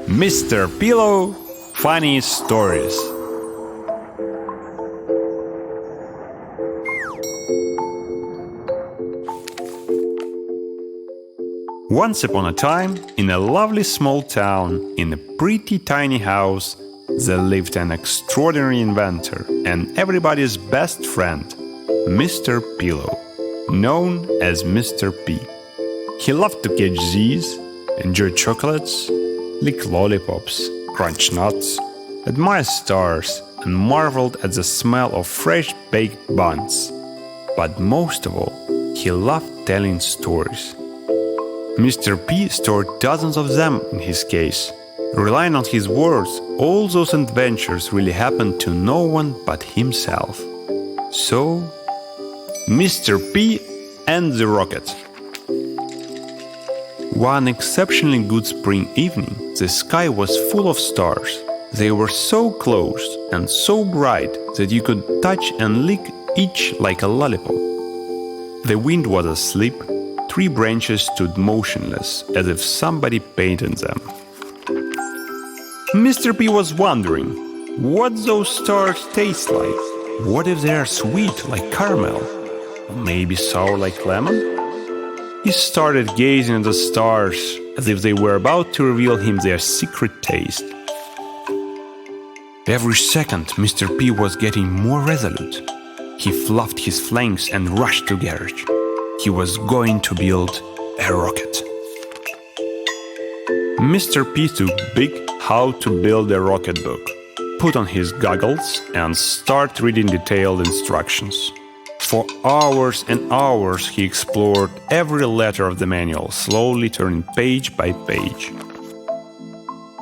Mr. Pillow Funny Stories. Once upon a time, in a lovely small town, in a pretty tiny house, there lived an extraordinary inventor and everybody's best friend, Mr. Pillow, known as Mr. P. He loved to catch Z's, enjoy chocolates, lick lollipops, crunch nuts, admire stars, and marveled at the smell of fresh baked buns. But most of all, he loved telling stories. Mr. P stored dozens of them in his case. Relying on his words, all those adventures really happened to no one but himself. So, Mr. P and the Rocket. One exceptionally good spring evening, the sky was full of stars. They were so close and so bright that you could touch and lick each like a lollipop. The wind was asleep. Three branches stood motionless, as if somebody painted them. Mr. P was wondering, what those stars taste like? What if they are sweet like caramel? Or maybe sour like lemon? He started gazing at the stars, as if they were about to reveal him their secret taste. Every second, Mr. P was getting more resolute. He fluffed his flanks and rushed to the garage. He was going to build a rocket. Mr. P took big How to Build a Rocket book, put on his goggles, and started reading detailed instructions. For hours and hours he explored every letter of the manual, slowly turning page by page.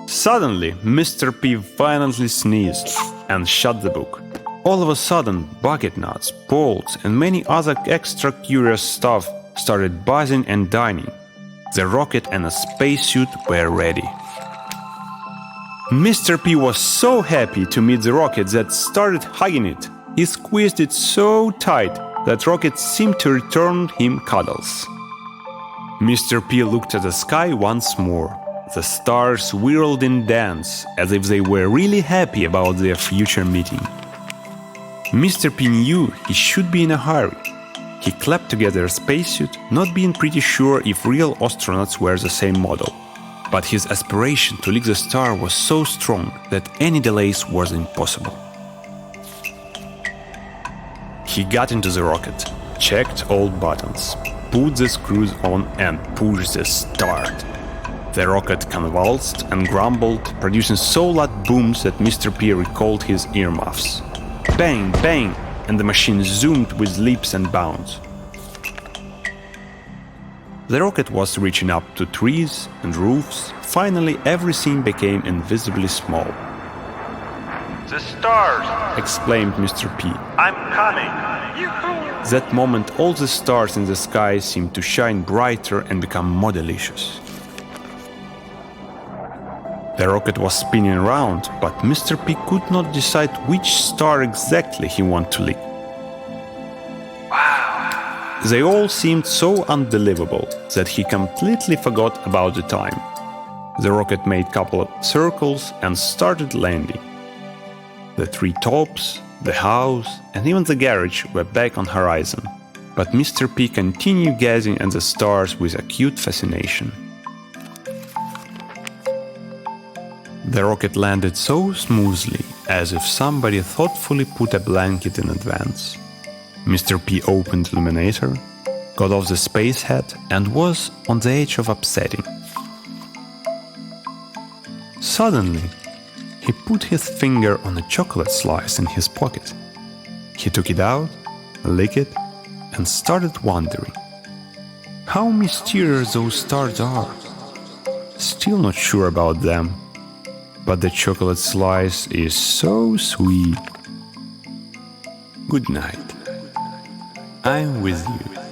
Suddenly, Mr. P violently sneezed and shut the book. All of a sudden, bucket nuts, bolts, and many other extra curious stuff started buzzing and dying. The rocket and a spacesuit were ready. Mr. P was so happy to meet the rocket that started hugging it. He squeezed it so tight that rocket seemed to return him cuddles. Mr. P looked at the sky once more. The stars whirled in dance as if they were really happy about their future meeting. Mr. P knew he should be in a hurry. He clapped together a spacesuit, not being pretty sure if real astronauts were the same model. But his aspiration to lick the star was so strong that any delays was impossible. He got into the rocket, checked all buttons, put the screws on and pushed the start. The rocket convulsed and grumbled, producing so loud booms that Mr. P recalled his earmuffs. Bang, bang, and the machine zoomed with leaps and bounds. The rocket was reaching up to trees and roofs. Finally, everything became invisibly small. "The stars!" exclaimed Mr. P. "I'm coming!" That moment, all the stars in the sky seemed to shine brighter and become more delicious. The rocket was spinning around, but Mr. P could not decide which star exactly he wanted to lick. Wow! They all seemed so unbelievable that he completely forgot about the time. The rocket made a couple of circles and started landing. The tree tops, the house, and even the garage were back on the horizon. But Mr. P continued gazing at the stars with acute fascination. The rocket landed so smoothly, as if somebody thoughtfully put a blanket in advance. Mr. P opened the illuminator, got off the space hat, and was on the edge of upsetting. Suddenly, he put his finger on a chocolate slice in his pocket. He took it out, licked it, and started wondering how mysterious those stars are. Still not sure about them, but the chocolate slice is so sweet. Good night. I'm with you.